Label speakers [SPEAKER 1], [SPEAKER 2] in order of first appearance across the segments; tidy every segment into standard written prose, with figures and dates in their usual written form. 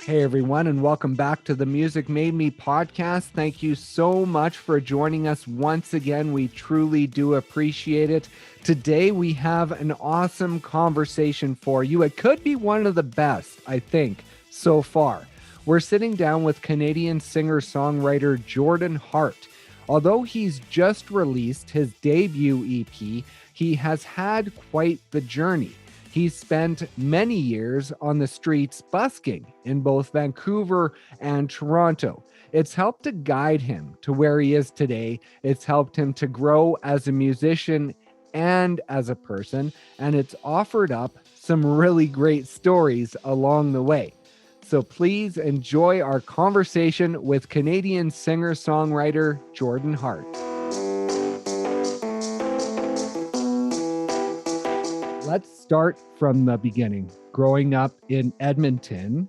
[SPEAKER 1] Hey everyone, and welcome back to the Music Made Me podcast. Thank you so much for joining us once again. We truly do appreciate it. Today we have an awesome conversation for you. It could be one of the best, I think, so far. We're sitting down with Canadian singer-songwriter Jordan Hart. Although he's just released his debut EP, he has had quite the journey. He spent many years on the streets busking in both Vancouver and Toronto. It's helped to guide him to where he is today. It's helped him to grow as a musician and as a person, and it's offered up some really great stories along the way. So please enjoy our conversation with Canadian singer-songwriter Jordan Hart. Let's start from the beginning. Growing up in Edmonton,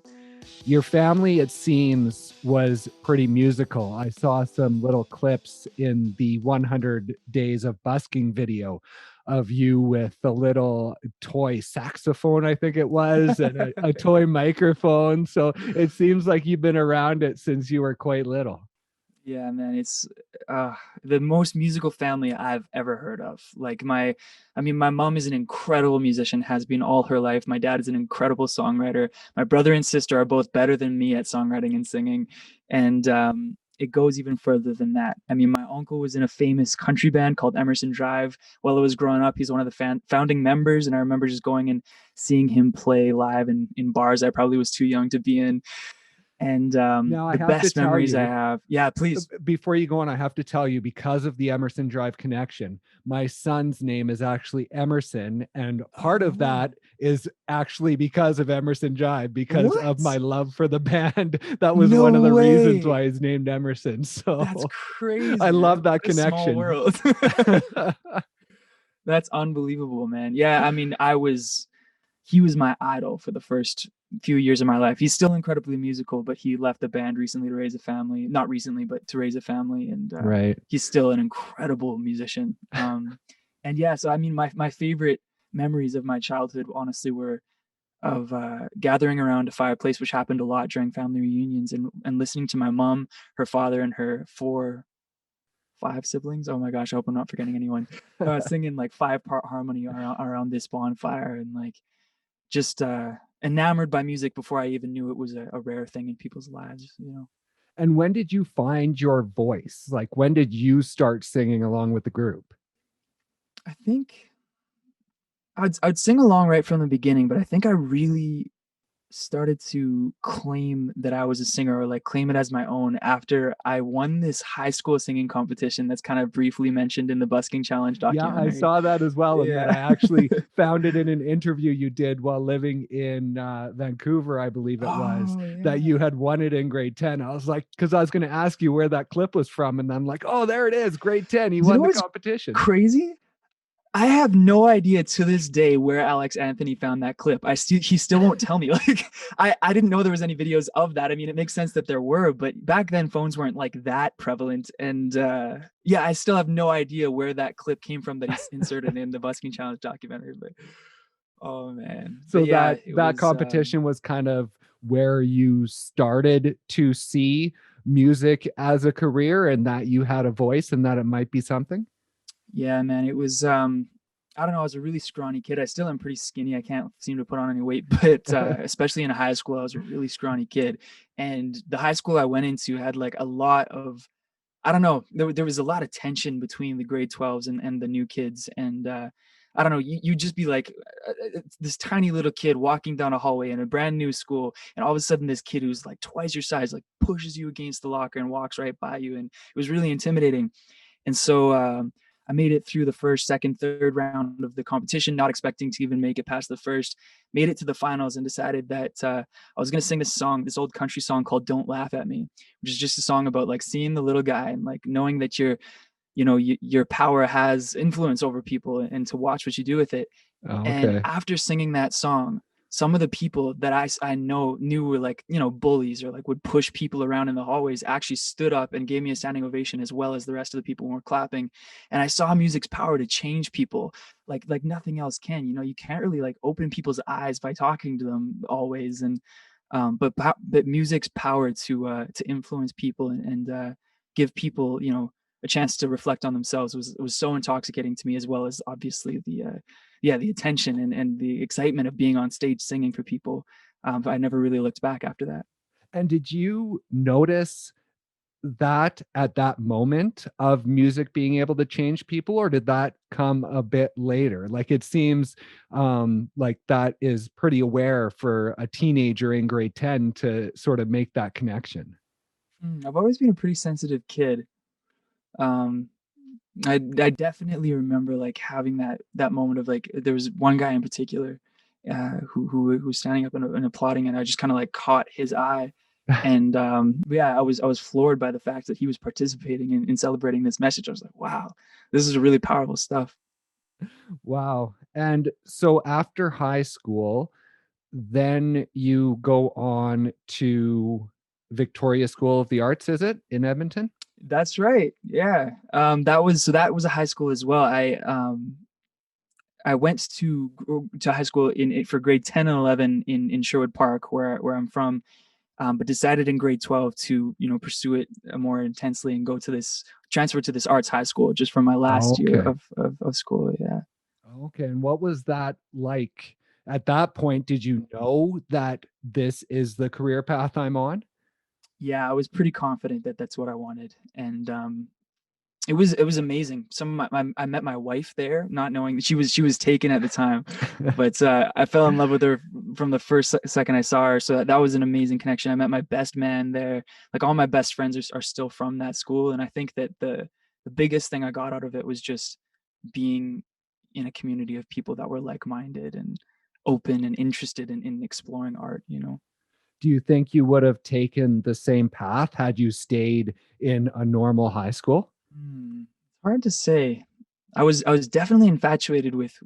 [SPEAKER 1] your family, it seems, was pretty musical. I saw some little clips in the 100 Days of Busking video of you with the little toy saxophone, I think it was, and a toy microphone. So it seems like you've been around it since you were quite little.
[SPEAKER 2] Yeah, man, it's the most musical family I've ever heard of. My mom is an incredible musician, has been all her life. My dad is an incredible songwriter. My brother and sister are both better than me at songwriting and singing. And it goes even further than that. I mean, my uncle was in a famous country band called Emerson Drive. While I was growing up, he's one of the founding members. And I remember just going and seeing him play live in bars I probably was too young to be in. And
[SPEAKER 1] Now, I
[SPEAKER 2] the
[SPEAKER 1] have to
[SPEAKER 2] best
[SPEAKER 1] tell
[SPEAKER 2] memories I
[SPEAKER 1] you,
[SPEAKER 2] have. Yeah, please.
[SPEAKER 1] before you go on, I have to tell you, because of the Emerson Drive connection, my son's name is actually Emerson. And part
[SPEAKER 2] Oh,
[SPEAKER 1] of that is actually because of Emerson Drive, because of my
[SPEAKER 2] what?
[SPEAKER 1] love for the band. That was one of
[SPEAKER 2] No
[SPEAKER 1] the reasons
[SPEAKER 2] way.
[SPEAKER 1] why he's named Emerson.
[SPEAKER 2] That's
[SPEAKER 1] So I
[SPEAKER 2] crazy.
[SPEAKER 1] love that
[SPEAKER 2] What a small
[SPEAKER 1] connection.
[SPEAKER 2] world. That's unbelievable, man. Yeah, I mean, he was my idol for the first few years of my life. He's still incredibly musical, but he left the band recently to raise a family. Not recently, but to raise a family, and
[SPEAKER 1] Right.
[SPEAKER 2] he's still an incredible musician. And yeah, so I mean, my favorite memories of my childhood, honestly, were of gathering around a fireplace, which happened a lot during family reunions, and listening to my mom, her father, and her five siblings. Oh my gosh, I hope I'm not forgetting anyone. Singing like 5-part harmony around this bonfire, and like just enamored by music before I even knew it was a rare thing in people's lives.
[SPEAKER 1] And when did you find your voice? Like, when did you start singing along with the group?
[SPEAKER 2] I think I'd sing along right from the beginning, but I think I really started to claim that I was a singer, or like claim it as my own, after I won this high school singing competition that's kind of briefly mentioned in the Busking Challenge
[SPEAKER 1] Yeah, I
[SPEAKER 2] documentary.
[SPEAKER 1] saw that as well. And then
[SPEAKER 2] Yeah.
[SPEAKER 1] I actually found it in an interview you did while living in Vancouver, I believe it was,
[SPEAKER 2] Oh
[SPEAKER 1] that you
[SPEAKER 2] yeah.
[SPEAKER 1] had won it in grade 10. I was like, because I was going to ask you where that clip was from. And I'm like, oh, there it is, grade 10. He
[SPEAKER 2] You know
[SPEAKER 1] won the
[SPEAKER 2] what's
[SPEAKER 1] competition.
[SPEAKER 2] crazy? I have no idea to this day where Alex Anthony found that clip. He still won't tell me. Like I didn't know there was any videos of that. I mean, it makes sense that there were, but back then phones weren't like that prevalent. And yeah, I still have no idea where that clip came from that he's inserted in the Busking Challenge documentary. But oh man. But
[SPEAKER 1] So
[SPEAKER 2] yeah,
[SPEAKER 1] that
[SPEAKER 2] it
[SPEAKER 1] that
[SPEAKER 2] was
[SPEAKER 1] competition was kind of where you started to see music as a career, and that you had a voice and that it might be something.
[SPEAKER 2] yeah, man, it was I don't know, I was a really scrawny kid. I still am pretty skinny. I can't seem to put on any weight, but especially in high school, I was a really scrawny kid. And the high school I went into had like a lot of, I don't know, there was a lot of tension between the grade 12s and the new kids. And I don't know, you just be like this tiny little kid walking down a hallway in a brand new school, and all of a sudden this kid who's like twice your size like pushes you against the locker and walks right by you, and it was really intimidating. And so I made it through the first, second, third round of the competition, not expecting to even make it past the first. Made it to the finals and decided that I was going to sing this song, this old country song called "Don't Laugh at Me," which is just a song about like seeing the little guy and like knowing that your power has influence over people, and to watch what you do with it.
[SPEAKER 1] Oh,
[SPEAKER 2] And
[SPEAKER 1] okay.
[SPEAKER 2] after singing that song, some of the people that I knew were like, bullies or like would push people around in the hallways actually stood up and gave me a standing ovation, as well as the rest of the people were clapping. And I saw music's power to change people like nothing else can. You can't really like open people's eyes by talking to them always. And But music's power to influence people and give people, a chance to reflect on themselves was so intoxicating to me, as well as obviously the attention and the excitement of being on stage singing for people. But I never really looked back after that.
[SPEAKER 1] And did you notice that at that moment of music being able to change people, or did that come a bit later? Like it seems like that is pretty aware for a teenager in grade 10 to sort of make that connection.
[SPEAKER 2] I've always been a pretty sensitive kid. Um, I definitely remember like having that moment of like there was one guy in particular who was standing up and applauding, and I just kind of like caught his eye, and yeah, I was floored by the fact that he was participating in celebrating this message. I was like, wow, this is really powerful stuff.
[SPEAKER 1] Wow. And so after high school, then you go on to Victoria School of the Arts, is it, in Edmonton?
[SPEAKER 2] That's right. Yeah. That was a high school as well. I went to high school for grade 10 and 11 in Sherwood Park, where I'm from, but decided in grade 12 to pursue it more intensely and go to this transfer to this arts high school just for my last year
[SPEAKER 1] Okay.
[SPEAKER 2] of school. Yeah.
[SPEAKER 1] Okay. And what was that like at that point? Did you know that this is the career path I'm on?
[SPEAKER 2] Yeah, I was pretty confident that that's what I wanted, and it was amazing. I met my wife there, not knowing that she was taken at the time, but I fell in love with her from the first second I saw her. So that was an amazing connection. I met my best man there. Like all my best friends are still from that school, and I think that the biggest thing I got out of it was just being in a community of people that were like-minded and open and interested in exploring art.
[SPEAKER 1] Do you think you would have taken the same path had you stayed in a normal high school?
[SPEAKER 2] Hard to say. I was definitely infatuated with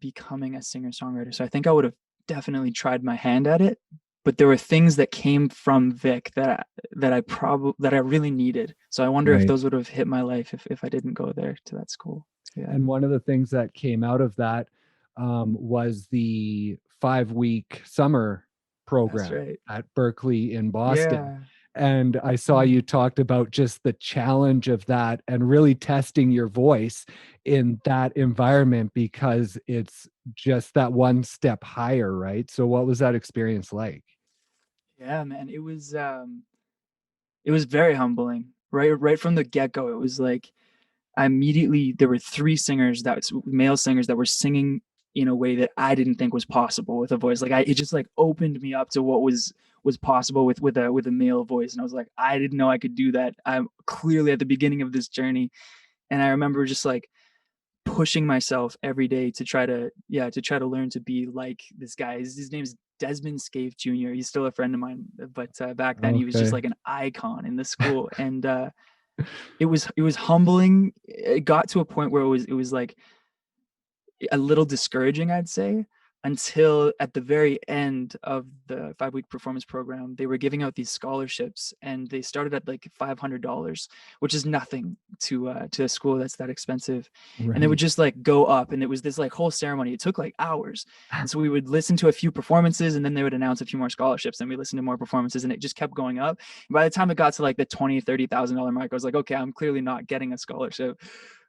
[SPEAKER 2] becoming a singer-songwriter, so I think I would have definitely tried my hand at it, but there were things that came from Vic that I really needed. So I wonder if
[SPEAKER 1] Right.
[SPEAKER 2] those would have hit my life if I didn't go there to that school. Yeah,
[SPEAKER 1] And one of the things that came out of that was the 5 week summer
[SPEAKER 2] that's
[SPEAKER 1] program
[SPEAKER 2] right.
[SPEAKER 1] at Berkeley in Boston.
[SPEAKER 2] Yeah.
[SPEAKER 1] And I saw
[SPEAKER 2] Mm.
[SPEAKER 1] you talked about just the challenge of that and really testing your voice in that environment because it's just that one step higher, right? So, what was that experience like?
[SPEAKER 2] Yeah, man. It was very humbling. Right from the get-go. It was like I immediately there were three singers male singers that were singing in a way that I didn't think was possible with a voice. Like it just like opened me up to what was possible with a male voice, and I was like, I didn't know I could do that. I'm clearly at the beginning of this journey, and I remember just like pushing myself every day to try to learn to be like this guy. His name is Desmond Scaife Jr. He's still a friend of mine, but back then he was just
[SPEAKER 1] Okay.
[SPEAKER 2] like an icon in the school, and it was humbling. It got to a point where it was like a little discouraging, I'd say, until at the very end of the 5 week performance program, they were giving out these scholarships, and they started at like $500, which is nothing to a school that's that expensive, and they would
[SPEAKER 1] Right.
[SPEAKER 2] just like go up, and it was this like whole ceremony. It took like hours, and so we would listen to a few performances, and then they would announce a few more scholarships, and we listened to more performances, and it just kept going up. And by the time it got to like the $20,000-$30,000 mark, I was like, okay, I'm clearly not getting a scholarship,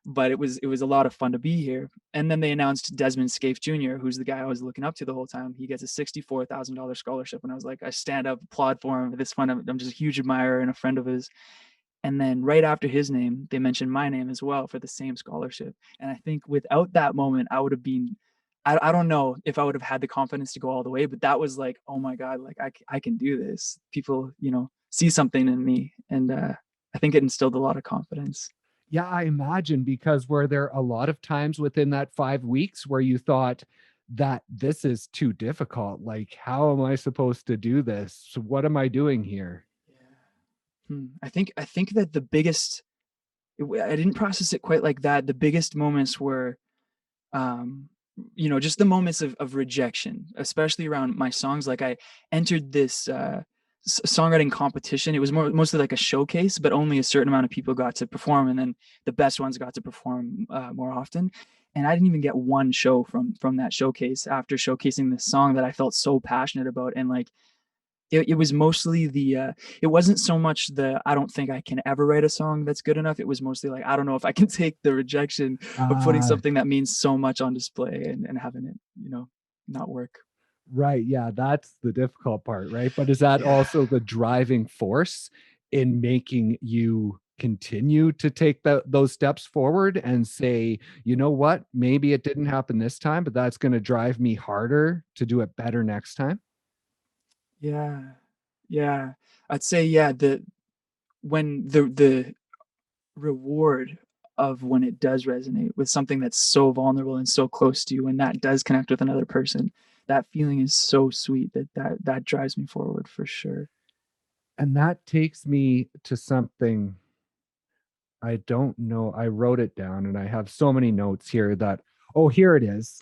[SPEAKER 2] but it was a lot of fun to be here. And then they announced Desmond Scaife Jr., who's the guy I was looking up to the whole time. He gets a $64,000 scholarship, and I was like, I stand up, applaud for him. This fun. I'm just a huge admirer and a friend of his. And then right after his name, they mentioned my name as well for the same scholarship. And I think without that moment, I would have been. I don't know if I would have had the confidence to go all the way, but that was like, oh my God, like I can do this. People, see something in me. And I think it instilled a lot of confidence.
[SPEAKER 1] Yeah, I imagine because were there a lot of times within that 5 weeks where you thought that this is too difficult? Like, how am I supposed to do this? What am I doing here?
[SPEAKER 2] I think that the biggest I didn't process it quite like that. The biggest moments were, um, just the moments of rejection, especially around my songs. Like I entered this songwriting competition. It was mostly like a showcase, but only a certain amount of people got to perform, and then the best ones got to perform more often. And I didn't even get one show from that showcase after showcasing this song that I felt so passionate about, and like it was mostly it wasn't so much I don't think I can ever write a song that's good enough. It was mostly like, I don't know if I can take the rejection of putting
[SPEAKER 1] Ah,
[SPEAKER 2] something that means so much on display and having it, not work.
[SPEAKER 1] right. Yeah, that's the difficult part, right? But is that
[SPEAKER 2] Yeah.
[SPEAKER 1] also the driving force in making you continue to take those steps forward and say, you know what, maybe it didn't happen this time, but that's going to drive me harder to do it better next time?
[SPEAKER 2] Yeah. Yeah. I'd say, yeah, when the reward of when it does resonate with something that's so vulnerable and so close to you, when that does connect with another person, that feeling is so sweet that drives me forward for sure.
[SPEAKER 1] And that takes me to something I don't know. I wrote it down and I have so many notes here that, oh, here it is.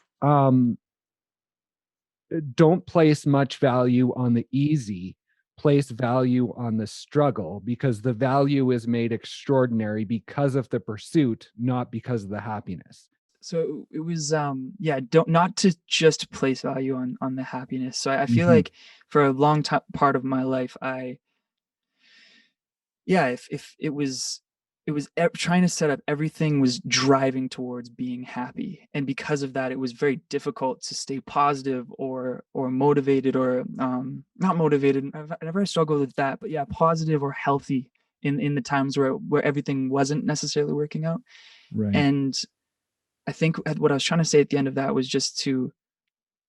[SPEAKER 1] Don't place much value on the easy, place value on the struggle because the value is made extraordinary because of the pursuit, not because of the happiness.
[SPEAKER 2] So it was, yeah, don't not to just place value on the happiness. So I feel
[SPEAKER 1] Mm-hmm.
[SPEAKER 2] like for a long part of my life, yeah, if it was trying to set up, everything was driving towards being happy, and because of that, it was very difficult to stay positive or motivated, or not motivated. I never struggled with that, but yeah, positive or healthy in the times where everything wasn't necessarily working out.
[SPEAKER 1] Right.
[SPEAKER 2] And I think what I was trying to say at the end of that was just to,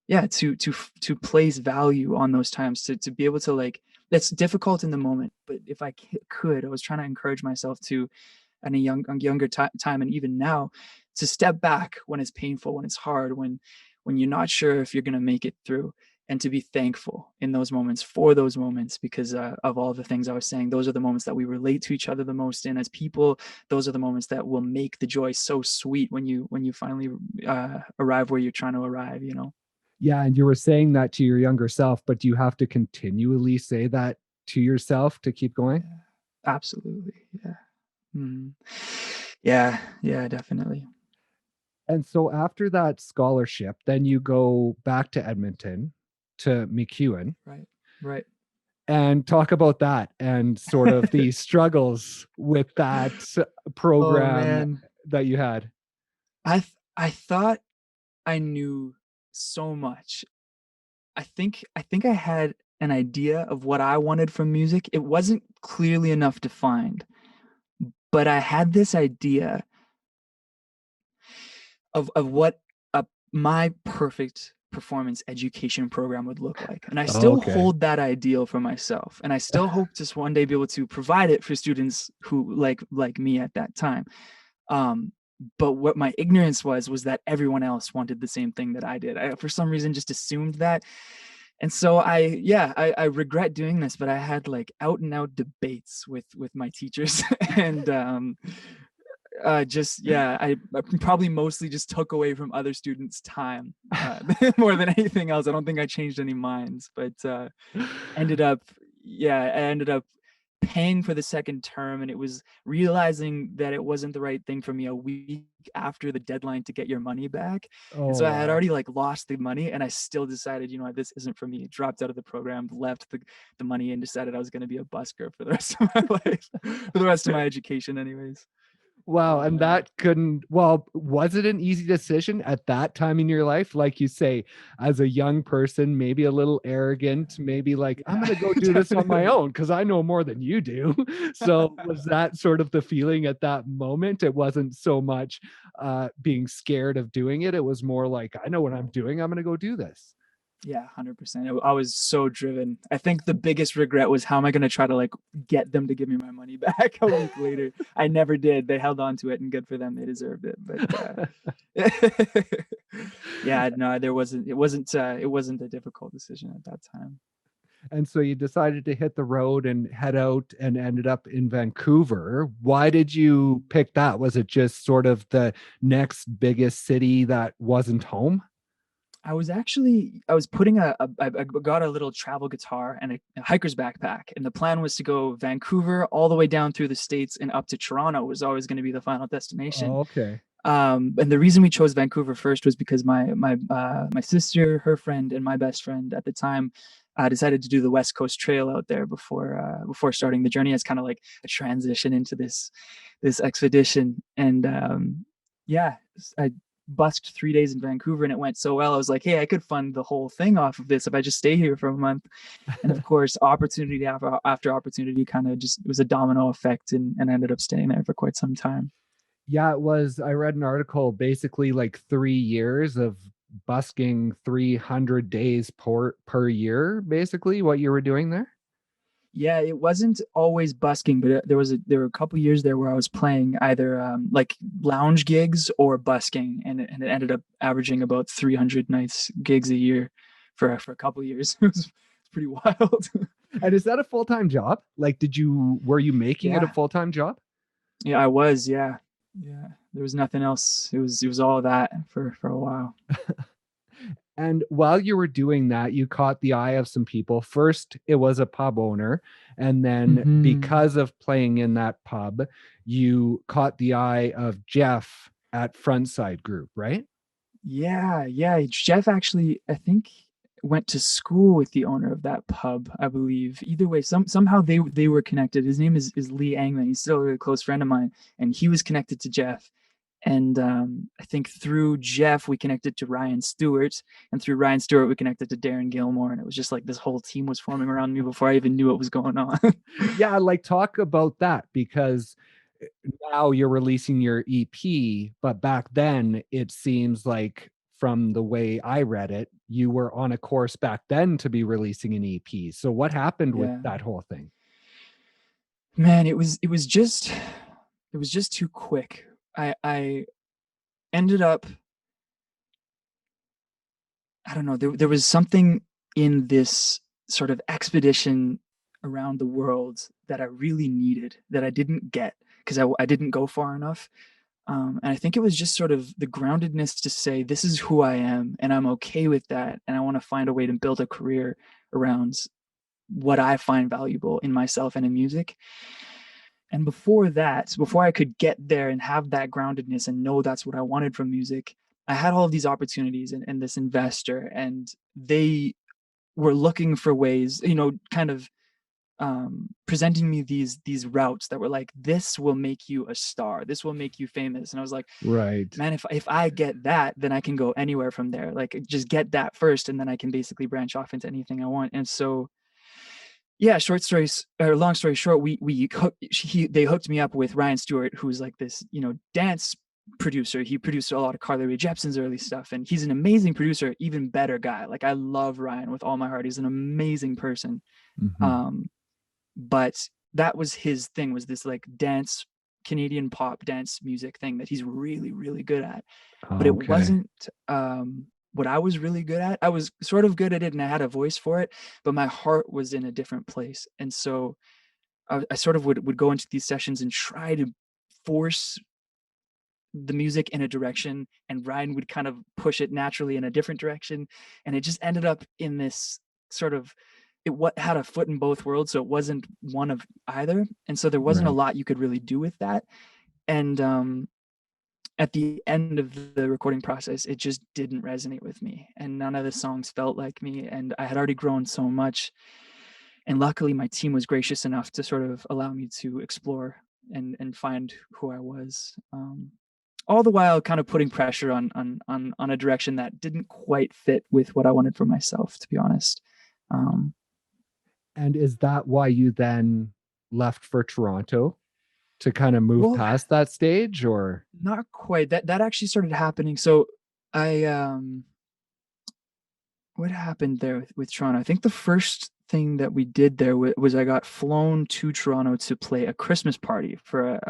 [SPEAKER 2] yeah, to place value on those times, to be able to, like, that's difficult in the moment, but if I could, I was trying to encourage myself to, at a younger time, and even now, to step back when it's painful, when it's hard, when you're not sure if you're going to make it through, and to be thankful in those moments, for those moments, because of all the things I was saying. Those are the moments that we relate to each other the most in as people. Those are the moments that will make the joy so sweet when you finally arrive where you're trying to arrive.
[SPEAKER 1] Yeah. And you were saying that to your younger self, but do you have to continually say that to yourself to keep going?
[SPEAKER 2] Yeah, absolutely. Yeah. Mhm. Yeah. Yeah. Definitely.
[SPEAKER 1] And so after that scholarship, then you go back to Edmonton to McEwen
[SPEAKER 2] Right. Right.
[SPEAKER 1] and talk about that and sort of the struggles with that
[SPEAKER 2] Oh
[SPEAKER 1] program
[SPEAKER 2] man.
[SPEAKER 1] that you had.
[SPEAKER 2] I thought I knew so much. I think I had an idea of what I wanted from music. It wasn't clearly enough defined, but I had this idea of what my perfect performance education program would look like. And I
[SPEAKER 1] Oh,
[SPEAKER 2] still
[SPEAKER 1] okay.
[SPEAKER 2] hold that ideal for myself. And I still hope to one day be able to provide it for students who like me at that time. Um, but what my ignorance was that everyone else wanted the same thing that I did. I, for some reason, just assumed that. And so I regret doing this, but I had like out and out debates with my teachers, and just, yeah, I probably mostly just took away from other students' time, more than anything else. I don't think I changed any minds, but ended up, yeah, I ended up paying for the second term, and it was realizing that it wasn't the right thing for me a week after the deadline to get your money back. And
[SPEAKER 1] Oh,
[SPEAKER 2] so I had
[SPEAKER 1] wow.
[SPEAKER 2] already like lost the money, and I still decided, this isn't for me. Dropped out of the program, left the money, and decided I was going to be a busker for the rest of my life, for the rest of my education anyways.
[SPEAKER 1] Wow,
[SPEAKER 2] Oh
[SPEAKER 1] and
[SPEAKER 2] man.
[SPEAKER 1] that couldn't well, was it an easy decision at that time in your life? Like you say, as a young person, maybe a little arrogant, maybe like, I'm
[SPEAKER 2] Yeah.
[SPEAKER 1] gonna go do this on my
[SPEAKER 2] Definitely.
[SPEAKER 1] own because I know more than you do. So was that sort of the feeling at that moment? It wasn't so much being scared of doing it. It was more like, I know what I'm doing. I'm gonna go do this.
[SPEAKER 2] Yeah, 100%. I was so driven. I think the biggest regret was, how am I going to try to like get them to give me my money back a week later? I never did. They held on to it, and good for them. They deserved it. But yeah, no, it wasn't a difficult decision at that time.
[SPEAKER 1] And so you decided to hit the road and head out and ended up in Vancouver. Why did you pick that? Was it just sort of the next biggest city that wasn't home?
[SPEAKER 2] I was putting I got a little travel guitar and a hiker's backpack, and the plan was to go Vancouver all the way down through the States and up to Toronto was always going to be the final destination.
[SPEAKER 1] Oh, okay.
[SPEAKER 2] And the reason we chose Vancouver first was because my sister, her friend, and my best friend at the time decided to do the West Coast Trail out there before starting the journey as kind of like a transition into this expedition. And yeah, I busked 3 days in Vancouver, and it went so well. I was like, hey, I could fund the whole thing off of this if I just stay here for a month. And of course, opportunity after opportunity kind of just, it was a domino effect, and I ended up staying there for quite some time.
[SPEAKER 1] Yeah, it was. I read an article basically like 3 years of busking 300 days per year, basically what you were doing there.
[SPEAKER 2] Yeah, it wasn't always busking, but there were a couple years there where I was playing either like lounge gigs or busking, and it ended up averaging about 300 nights gigs a year for a couple years. It was pretty wild.
[SPEAKER 1] And is that a full-time job? Like, were you making it a
[SPEAKER 2] Yeah,
[SPEAKER 1] full-time job?
[SPEAKER 2] yeah, I was. Yeah, yeah. There was nothing else. It was all that for a while.
[SPEAKER 1] And while you were doing that, you caught the eye of some people. First, it was a pub owner. And then,
[SPEAKER 2] Hmm.
[SPEAKER 1] because of playing in that pub, you caught the eye of Jeff at Frontside Group, right?
[SPEAKER 2] Yeah, yeah. Jeff actually, I think, went to school with the owner of that pub, I believe. Either way, somehow they were connected. His name is Lee Angman. He's still a really close friend of mine, and he was connected to Jeff. And I think through Jeff, we connected to Ryan Stewart, and through Ryan Stewart, we connected to Darren Gilmore, and it was just like this whole team was forming around me before I even knew what was going on.
[SPEAKER 1] Yeah, like talk about that because now you're releasing your EP, but back then it seems like from the way I read it, you were on a course back then to be releasing an EP. So what happened with
[SPEAKER 2] Yeah,
[SPEAKER 1] that whole thing?
[SPEAKER 2] man, it was just too quick. I ended up, I don't know, there was something in this sort of expedition around the world that I really needed that I didn't get because I didn't go far enough. And I think it was just sort of the groundedness to say, this is who I am, and I'm okay with that. And I want to find a way to build a career around what I find valuable in myself and in music. And before that, before I could get there and have that groundedness and know that's what I wanted from music, I had all of these opportunities and this investor, and they were looking for ways, kind of presenting me these routes that were like, this will make you a star, this will make you famous. And I was like,
[SPEAKER 1] Right.
[SPEAKER 2] man, if I get that, then I can go anywhere from there. Like, just get that first, and then I can basically branch off into anything I want. And so, yeah, short stories or long story short, they hooked me up with Ryan Stewart, who's like this, dance producer. He produced a lot of Carly Rae Jepsen's early stuff, and he's an amazing producer, even better guy. Like, I love Ryan with all my heart. He's an amazing person.
[SPEAKER 1] Mhm.
[SPEAKER 2] Um, but that was his thing, was this like dance, Canadian pop dance music thing that he's really, really good at. But it
[SPEAKER 1] Okay.
[SPEAKER 2] wasn't what I was really good at. I was sort of good at it and I had a voice for it, but my heart was in a different place. And so I sort of would go into these sessions and try to force the music in a direction, and Ryan would kind of push it naturally in a different direction. And it just ended up in this sort of, it what had a foot in both worlds, so it wasn't one of either. And so there wasn't a
[SPEAKER 1] Right.
[SPEAKER 2] lot you could really do with that. And at the end of the recording process, it just didn't resonate with me, and none of the songs felt like me. And I had already grown so much, and luckily my team was gracious enough to sort of allow me to explore and find who I was. All the while kind of putting pressure on a direction that didn't quite fit with what I wanted for myself, to be honest. Um,
[SPEAKER 1] And is that why you then left for Toronto to kind of move
[SPEAKER 2] well,
[SPEAKER 1] past that stage or?
[SPEAKER 2] not quite. That actually started happening. So I what happened there with Toronto? I think the first thing that we did there was I got flown to Toronto to play a Christmas party for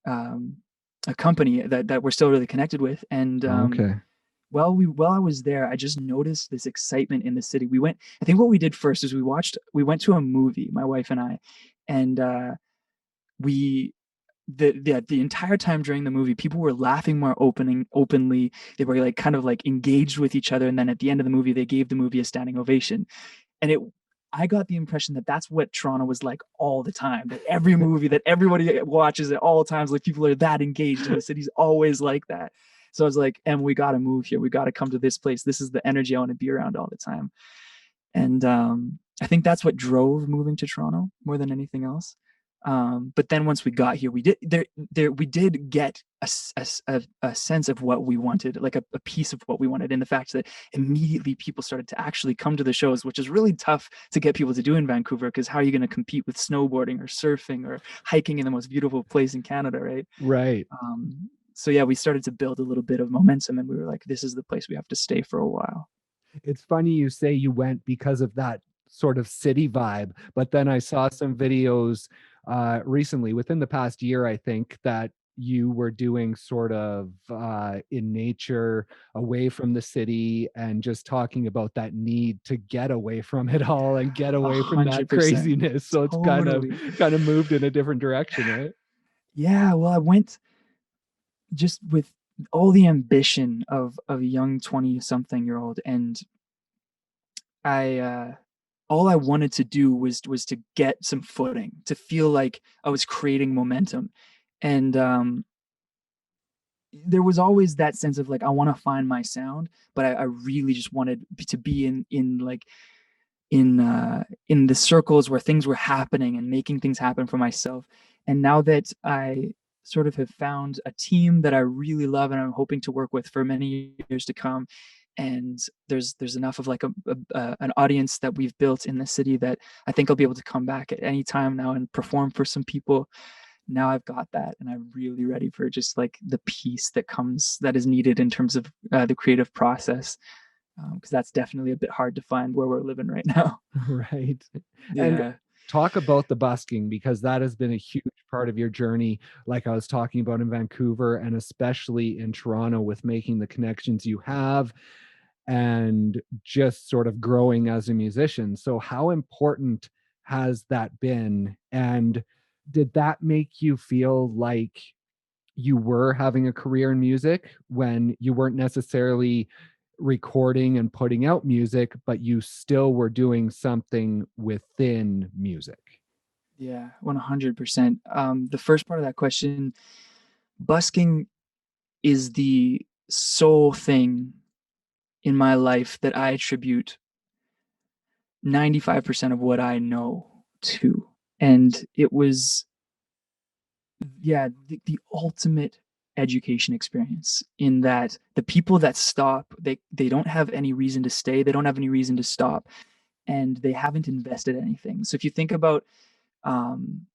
[SPEAKER 2] um, a company that we're still really connected with. And
[SPEAKER 1] Okay.
[SPEAKER 2] while I was there, I just noticed this excitement in the city. I think what we did first is we went to a movie, my wife and I, and we the entire time during the movie, people were laughing more openly. They were like kind of like engaged with each other, and then at the end of the movie, they gave the movie a standing ovation. And I got the impression that that's what Toronto was like all the time. That every movie that everybody watches at all times, like people are that engaged, and the city's always like that. So I was like, "Em, we got to move here. We got to come to this place. This is the energy I want to be around all the time." And I think that's what drove moving to Toronto more than anything else. But then once we got here, we did get a sense of what we wanted, like a piece of what we wanted, in the fact that immediately people started to actually come to the shows, which is really tough to get people to do in Vancouver, because how are you going to compete with snowboarding or surfing or hiking in the most beautiful place in Canada, right?
[SPEAKER 1] Right.
[SPEAKER 2] So yeah, we started to build a little bit of momentum, and we were like, this is the place we have to stay for a while.
[SPEAKER 1] It's funny you say you went because of that sort of city vibe, but then I saw some videos recently, within the past year, I think, that you were doing sort of in nature, away from the city, and just talking about that need to get away from it all and get
[SPEAKER 2] A
[SPEAKER 1] away from that
[SPEAKER 2] 100%.
[SPEAKER 1] craziness. So it's
[SPEAKER 2] Totally.
[SPEAKER 1] kind of moved in a different direction, right?
[SPEAKER 2] Yeah, well, I went just with all the ambition of a young 20 something year old, and I all I wanted to do was to get some footing, to feel like I was creating momentum. And there was always that sense of like, I want to find my sound, but I really just wanted to be in like in the circles where things were happening and making things happen for myself. And now that I sort of have found a team that I really love and I'm hoping to work with for many years to come, and there's enough of like an audience that we've built in the city that I think I'll be able to come back at any time now and perform for some people. Now I've got that, and I'm really ready for just like the peace that is needed in terms of the creative process, because that's definitely a bit hard to find where we're living right now.
[SPEAKER 1] Right. And
[SPEAKER 2] Yeah.
[SPEAKER 1] talk about the busking, because that has been a huge part of your journey, like I was talking about in Vancouver, and especially in Toronto, with making the connections you have and just sort of growing as a musician. So, how important has that been? And did that make you feel like you were having a career in music when you weren't necessarily recording and putting out music, but you still were doing something within music?
[SPEAKER 2] Yeah, 100%. The first part of that question, busking is the sole thing in my life that I attribute 95% of what I know to. And it was, yeah, the ultimate education experience, in that the people that stop, they don't have any reason to stay, they don't have any reason to stop, and they haven't invested anything. So if you think about um,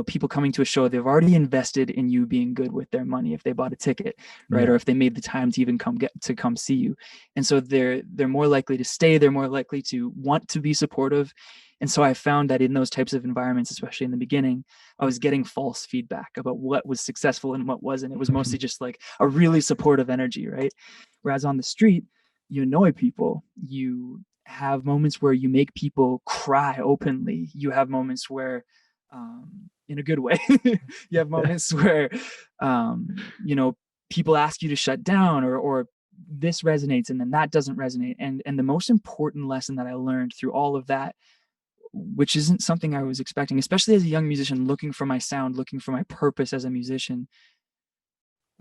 [SPEAKER 2] people coming to a show, they've already invested in you being good with their money if they bought a ticket, right?
[SPEAKER 1] Yeah.
[SPEAKER 2] Or if they made the time to even come see you. And so they're more likely to stay, they're more likely to want to be supportive. And so I found that in those types of environments, especially in the beginning, I was getting false feedback about what was successful and what wasn't. It was mostly just like a really supportive energy, right? Whereas on the street, you annoy people, you have moments where you make people cry openly, you have moments where in a good way. You have moments where, people ask you to shut down, or this resonates and then that doesn't resonate. And the most important lesson that I learned through all of that, which isn't something I was expecting, especially as a young musician looking for my sound, looking for my purpose as a musician,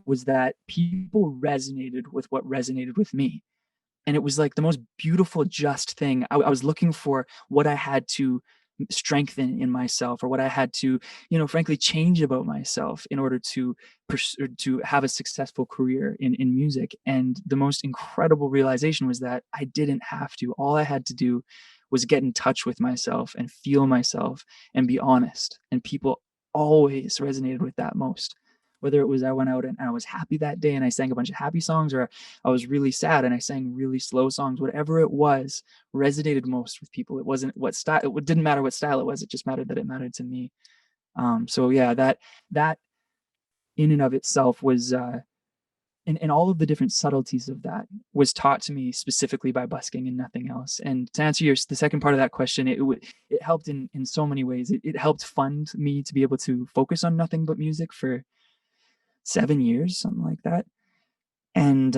[SPEAKER 2] was that people resonated with what resonated with me. And it was like the most beautiful, just thing. I was looking for what I had to strengthen in myself, or what I had to, frankly, change about myself in order to pursue, to have a successful career in music. And the most incredible realization was that I didn't have to. All I had to do was get in touch with myself and feel myself and be honest. And people always resonated with that most. Whether it was I went out and I was happy that day and I sang a bunch of happy songs, or I was really sad and I sang really slow songs, whatever it was, resonated most with people. It wasn't what style, it didn't matter what style it was. It just mattered that it mattered to me. So yeah, that in and of itself was, and all of the different subtleties of that was taught to me specifically by busking and nothing else. And to answer the second part of that question, it helped in so many ways. It helped fund me to be able to focus on nothing but music for 7 years, something like that. And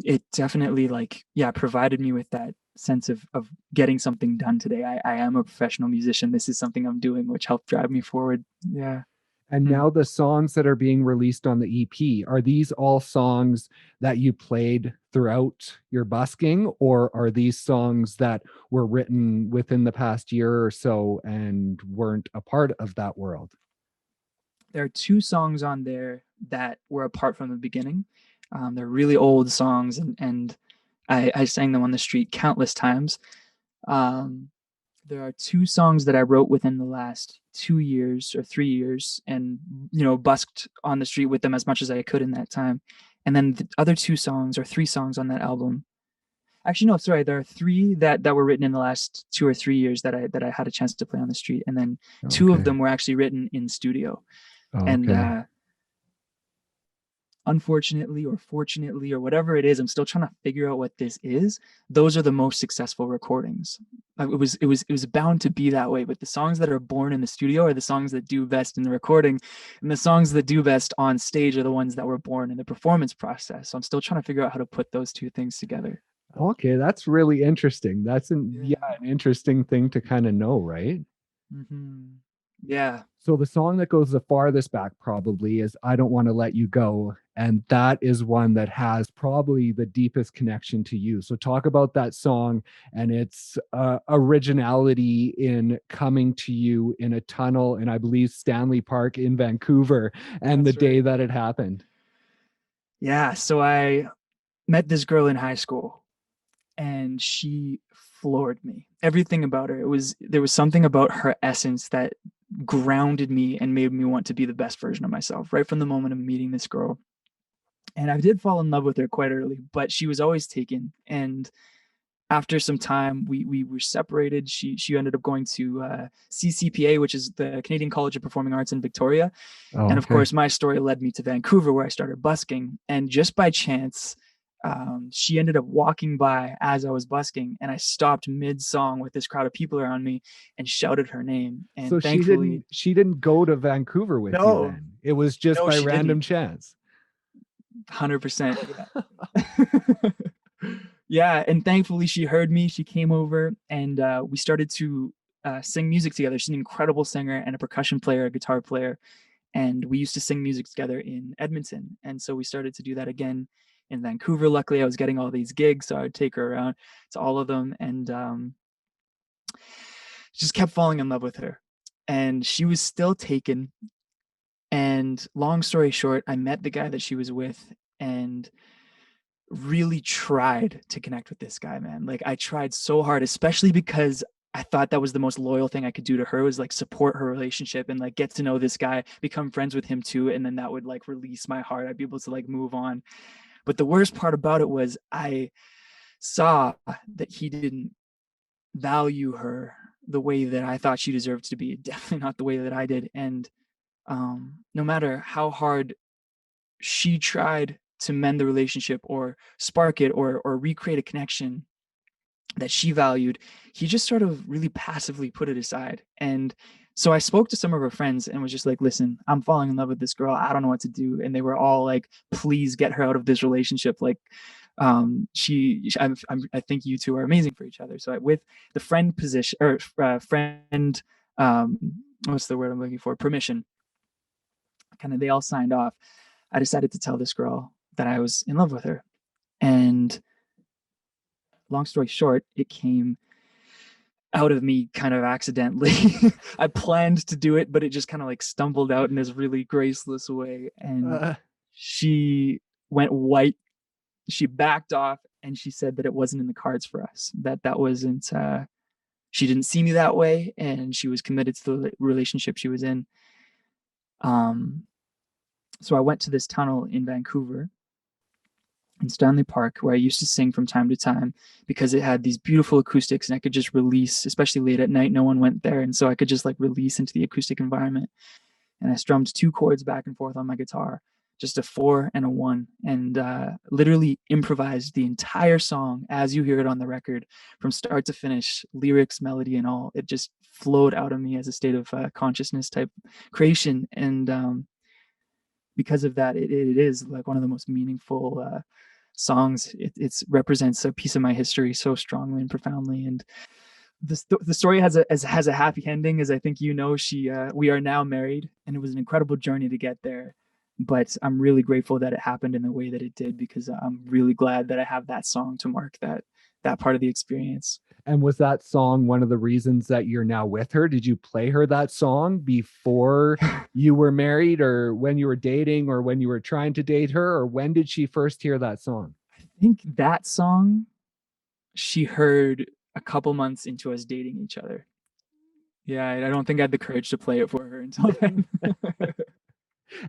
[SPEAKER 2] it definitely, like, yeah, provided me with sense of getting something done today. I am a professional musician. This is something I'm doing, which helped drive me forward. Yeah.
[SPEAKER 1] And
[SPEAKER 2] Hmm.
[SPEAKER 1] now the songs that are being released on the EP, are these all songs that you played throughout your busking, or are these songs that were written within the past year or so and weren't a part of that world?
[SPEAKER 2] There are two songs on there that were apart from the beginning. They're really old songs, and I sang them on the street countless times. Um, there are two songs that I wrote within the last 2 years or 3 years, and busked on the street with them as much as I could in that time. And then the other two songs or three songs on that album. Actually, no, sorry. There are three that were written in the last 2 or 3 years that I had a chance to play on the street, and then two of
[SPEAKER 1] Okay.
[SPEAKER 2] them were actually written in studio. And
[SPEAKER 1] Okay.
[SPEAKER 2] unfortunately or fortunately or whatever it is, I'm still trying to figure out what this is. Those are the most successful recordings. It was bound to be that way. But the songs that are born in the studio are the songs that do best in the recording, and the songs that do best on stage are the ones that were born in the performance process. So I'm still trying to figure out how to put those two things together.
[SPEAKER 1] Okay, that's really interesting. That's
[SPEAKER 2] Yeah.
[SPEAKER 1] an interesting thing to kind of know, right?
[SPEAKER 2] Hmm. Yeah.
[SPEAKER 1] So the song that goes the farthest back probably is I Don't Want to Let You Go. And that is one that has probably the deepest connection to you. So talk about that song and its originality in coming to you in a tunnel in, I believe, Stanley Park in Vancouver, and the
[SPEAKER 2] That's
[SPEAKER 1] day
[SPEAKER 2] right.
[SPEAKER 1] that it happened.
[SPEAKER 2] Yeah. So I met this girl in high school, and she floored me. Everything about her. There was something about her essence that grounded me and made me want to be the best version of myself right from the moment of meeting this girl. And I did fall in love with her quite early, but she was always taken. And after some time, we were separated. She ended up going to CCPA, which is the Canadian College of Performing Arts in Victoria.
[SPEAKER 1] Oh,
[SPEAKER 2] And of
[SPEAKER 1] okay.
[SPEAKER 2] course, my story led me to Vancouver, where I started busking. And just by chance, she ended up walking by as I was busking, and I stopped mid song with this crowd of people around me and shouted her name.
[SPEAKER 1] So
[SPEAKER 2] And thankfully,
[SPEAKER 1] she didn't go to Vancouver with you
[SPEAKER 2] no,
[SPEAKER 1] then. It was just
[SPEAKER 2] no,
[SPEAKER 1] by
[SPEAKER 2] she
[SPEAKER 1] random
[SPEAKER 2] didn't.
[SPEAKER 1] chance.
[SPEAKER 2] 100%. Yeah. Yeah. And thankfully, she heard me. She came over, and we started to sing music together. She's an incredible singer and a percussion player, a guitar player. And we used to sing music together in Edmonton. And so we started to do that again in Vancouver. Luckily, I was getting all these gigs, so I would take her around to all of them, and just kept falling in love with her. And she was still taken. And long story short, I met the guy that she was with, and really tried to connect with this guy, man. Like, I tried so hard, especially because I thought that was the most loyal thing I could do to her, was like support her relationship and like get to know this guy, become friends with him too, and then that would like release my heart. I'd be able to like move on. But the worst part about it was I saw that he didn't value her the way that I thought she deserved to be. Definitely not the way that I did. And no matter how hard she tried to mend the relationship or spark it or recreate a connection that she valued, he just sort of really passively put it aside. And so I spoke to some of her friends and was just like, listen, I'm falling in love with this girl. I don't know what to do. And they were all like, please get her out of this relationship. Like, I think you two are amazing for each other. So with the friend position, or friend, um, what's the word I'm looking for? Permission. Kind of, they all signed off. I decided to tell this girl that I was in love with her. And long story short, it came out of me kind of accidentally. I planned to do it, but it just kind of like stumbled out in this really graceless way. And
[SPEAKER 1] Uh,
[SPEAKER 2] she went white. She backed off, and she said that it wasn't in the cards for us, that wasn't, she didn't see me that way, and she was committed to the relationship she was in. Um, so I went to this tunnel in Vancouver, in Stanley Park, where I used to sing from time to time, because it had these beautiful acoustics and I could just release, especially late at night. No one went there. And so I could just like release into the acoustic environment. And I strummed two chords back and forth on my guitar, just a four and a one, and literally improvised the entire song as you hear it on the record from start to finish, lyrics, melody, and all. It just flowed out of me as a state of consciousness type creation. And because of that, it is like one of the most meaningful songs. It's represents a piece of my history so strongly and profoundly. And the story has a happy ending, as I think you know. We are now married, and it was an incredible journey to get there. But I'm really grateful that it happened in the way that it did, because I'm really glad that I have that song to mark that part of the experience.
[SPEAKER 1] And was that song one of the reasons that you're now with her? Did you play her that song before you were married, or when you were dating, or when you were trying to date her, or when did she first hear that song?
[SPEAKER 2] I think that song she heard a couple months into us dating each other. Yeah, I don't think I had the courage to play it for her until then.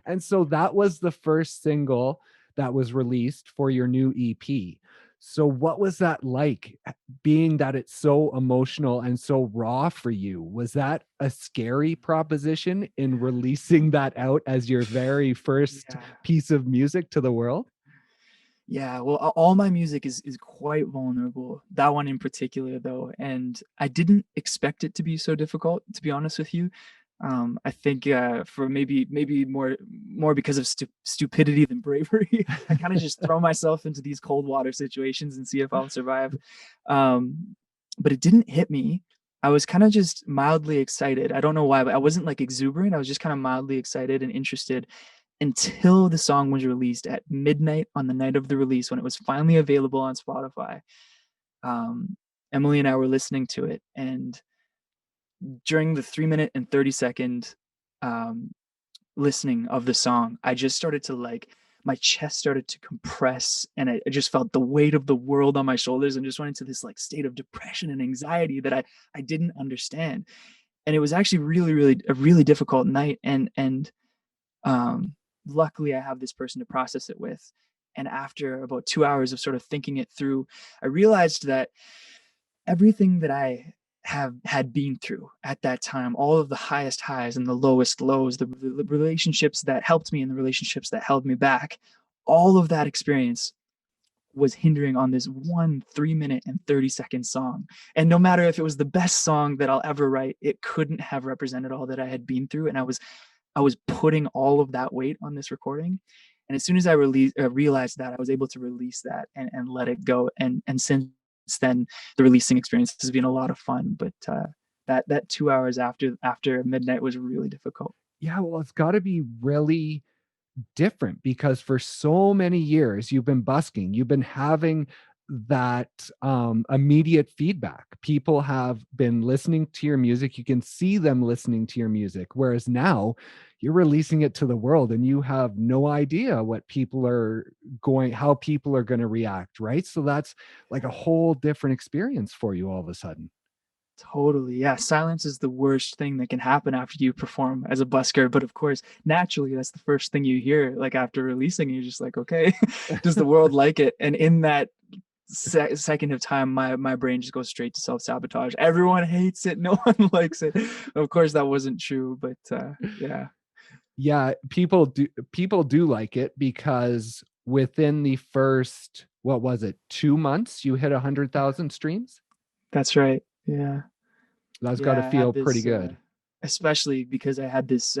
[SPEAKER 1] And so that was the first single that was released for your new EP. So what was that like, being that it's so emotional and so raw for you? Was that a scary proposition in releasing that out as your very first
[SPEAKER 2] Yeah.
[SPEAKER 1] piece of music to the world?
[SPEAKER 2] Yeah, well, all my music is quite vulnerable. That one in particular, though, and I didn't expect it to be so difficult, to be honest with you. I think for maybe more because of stupidity than bravery, I kind of just throw myself into these cold water situations and see if I'll survive. But it didn't hit me. I was kind of just mildly excited. I don't know why, but I wasn't like exuberant. I was just kind of mildly excited and interested until the song was released at midnight on the night of the release, when it was finally available on Spotify. Um, Emily and I were listening to it, and during the 3 minute and 30 second um, listening of the song, I just started to like, my chest started to compress, and I just felt the weight of the world on my shoulders, and just went into this like state of depression and anxiety that I didn't understand. And it was actually really a really difficult night. And um, luckily I have this person to process it with. And after about 2 hours of sort of thinking it through, I realized that everything that I have had been through at that time, all of the highest highs and the lowest lows, the relationships that helped me and the relationships that held me back, all of that experience was hindering on this one 3 minute and 30 second song. And no matter if it was the best song that I'll ever write, it couldn't have represented all that I had been through. And I was putting all of that weight on this recording. And as soon as I realized that, I was able to release that and let it go. And since then, the releasing experience has been a lot of fun. But that 2 hours after midnight was really difficult.
[SPEAKER 1] Yeah, well, it's got to be really different because for so many years you've been busking, you've been having that immediate feedback. People have been listening to your music, you can see them listening to your music, whereas now you're releasing it to the world and you have no idea what people are how people are going to react, right? So that's like a whole different experience for you all of a sudden.
[SPEAKER 2] Totally. Yeah. Silence is the worst thing that can happen after you perform as a busker. But of course, naturally, that's the first thing you hear. Like after releasing, you're just like, okay, does the world like it? And in that second of time, my brain just goes straight to self-sabotage. Everyone hates it. No one likes it. Of course, that wasn't true. But yeah.
[SPEAKER 1] Yeah, people do like it because within the first, what was it, 2 months, you hit 100,000 streams.
[SPEAKER 2] That's right. Yeah.
[SPEAKER 1] That's got to
[SPEAKER 2] Yeah. I had
[SPEAKER 1] feel pretty
[SPEAKER 2] this
[SPEAKER 1] good.
[SPEAKER 2] especially because I had this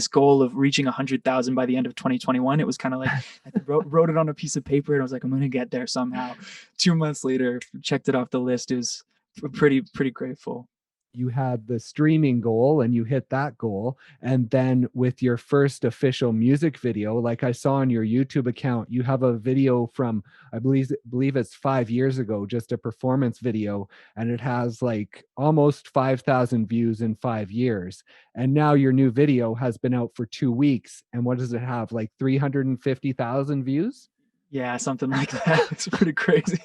[SPEAKER 2] goal of reaching 100,000 by the end of 2021. It was kind of like I wrote it on a piece of paper, and I was like, I'm gonna get there somehow. 2 months later, checked it off the list. Is pretty grateful.
[SPEAKER 1] You had the streaming goal and you hit that goal. And then with your first official music video, like I saw on your YouTube account, you have a video from, I believe it's 5 years ago, just a performance video, and it has like almost 5,000 views in 5 years. And now your new video has been out for 2 weeks. And what does it have? Like 350,000 views?
[SPEAKER 2] Yeah, something like that. It's pretty crazy.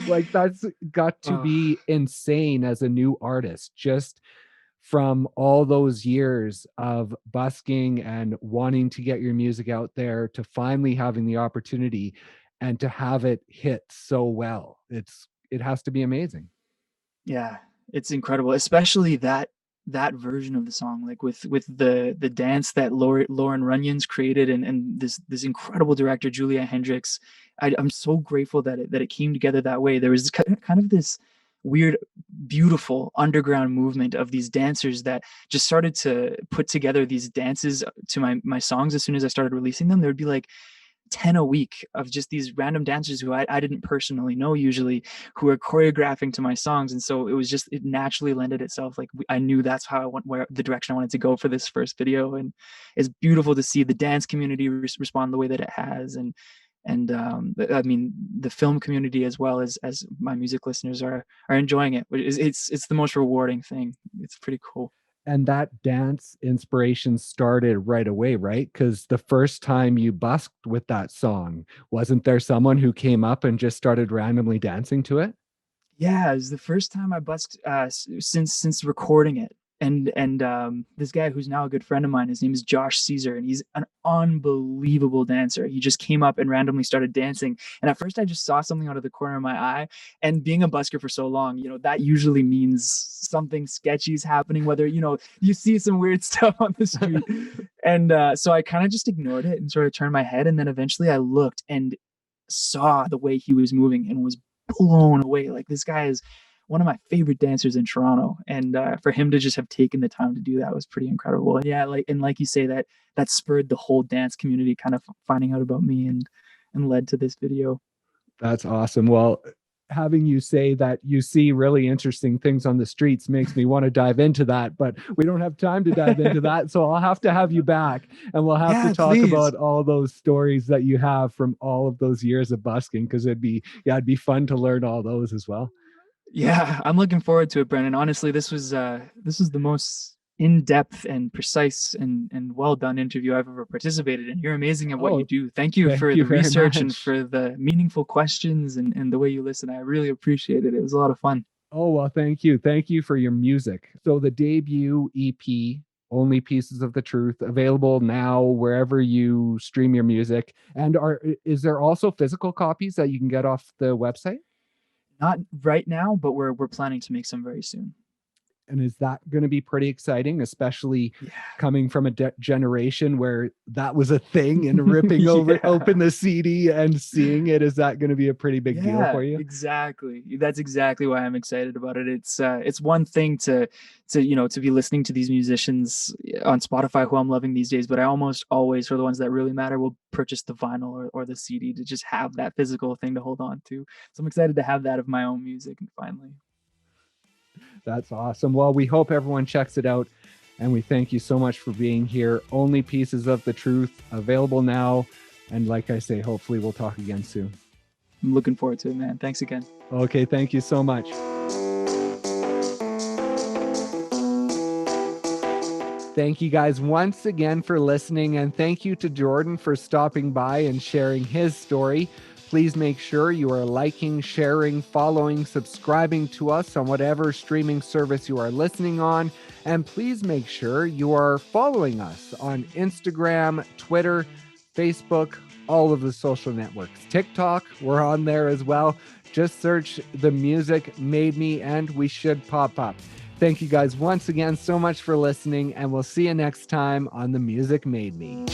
[SPEAKER 1] Like that's got to
[SPEAKER 2] Oh,
[SPEAKER 1] be insane as a new artist, just from all those years of busking and wanting to get your music out there to finally having the opportunity and to have it hit so well. It has to be amazing.
[SPEAKER 2] yeah, it's incredible, especially that version of the song, like with the dance that Lauren Runyon's created, and this incredible director Julia Hendricks. I'm so grateful that it came together that way. There was kind of this weird, beautiful underground movement of these dancers that just started to put together these dances to my songs. As soon as I started releasing them, there would be like 10 a week of just these random dancers who I didn't personally know usually, who were choreographing to my songs. And so it naturally lended itself. Like I knew that's how I want, where the direction I wanted to go for this first video. And it's beautiful to see the dance community respond the way that it has. And I mean, the film community as well as my music listeners are enjoying it. It's the most rewarding thing. It's pretty cool.
[SPEAKER 1] And that dance inspiration started right away, right? Because the first time you busked with that song, wasn't there someone who came up and just started randomly dancing to it?
[SPEAKER 2] Yeah, it was the first time I busked since recording it. And this guy who's now a good friend of mine, his name is Josh Caesar, and he's an unbelievable dancer. He just came up and randomly started dancing. And at first I just saw something out of the corner of my eye. And being a busker for so long, that usually means something sketchy is happening, whether, you see some weird stuff on the street. And so I kind of just ignored it and sort of turned my head. And then eventually I looked and saw the way he was moving and was blown away. Like, this guy is one of my favorite dancers in Toronto, and for him to just have taken the time to do that was pretty incredible. And yeah, like you say, that spurred the whole dance community kind of finding out about me and led to this video.
[SPEAKER 1] That's awesome. Well, having you say that you see really interesting things on the streets makes me want to dive into that, but we don't have time to dive into that. So I'll have to have you back, and we'll have to talk about all those stories that you have from all of those years of busking, because it'd be fun to learn all those as well.
[SPEAKER 2] Yeah, I'm looking forward to it, Brennan. Honestly, this was the most in-depth and precise and well done interview I've ever participated in. You're amazing at what you do. Thank you for the research and for the meaningful questions and the way you listen. I really appreciate it. It was a lot of fun.
[SPEAKER 1] Oh, well, thank you. Thank you for your music. So the debut EP, Only Pieces of the Truth, available now wherever you stream your music. And is there also physical copies that you can get off the website?
[SPEAKER 2] Not right now, but we're planning to make some very soon.
[SPEAKER 1] And is that going to be pretty exciting, especially coming from a generation where that was a thing, and ripping open the CD and seeing it? Is that going to be a pretty big deal for you?
[SPEAKER 2] Exactly. That's exactly why I'm excited about it. It's one thing to be listening to these musicians on Spotify who I'm loving these days, but I almost always, for the ones that really matter, will purchase the vinyl or the CD to just have that physical thing to hold on to. So I'm excited to have that of my own music, and finally.
[SPEAKER 1] That's awesome. Well, we hope everyone checks it out, and we thank you so much for being here. Only Pieces of the Truth, available now. And like I say, hopefully we'll talk again soon.
[SPEAKER 2] I'm looking forward to it, man. Thanks again.
[SPEAKER 1] Okay, thank you so much. Thank you guys once again for listening, and thank you to Jordan for stopping by and sharing his story. Please make sure you are liking, sharing, following, subscribing to us on whatever streaming service you are listening on. And please make sure you are following us on Instagram, Twitter, Facebook, all of the social networks. TikTok, we're on there as well. Just search The Music Made Me and we should pop up. Thank you guys once again so much for listening, and we'll see you next time on The Music Made Me.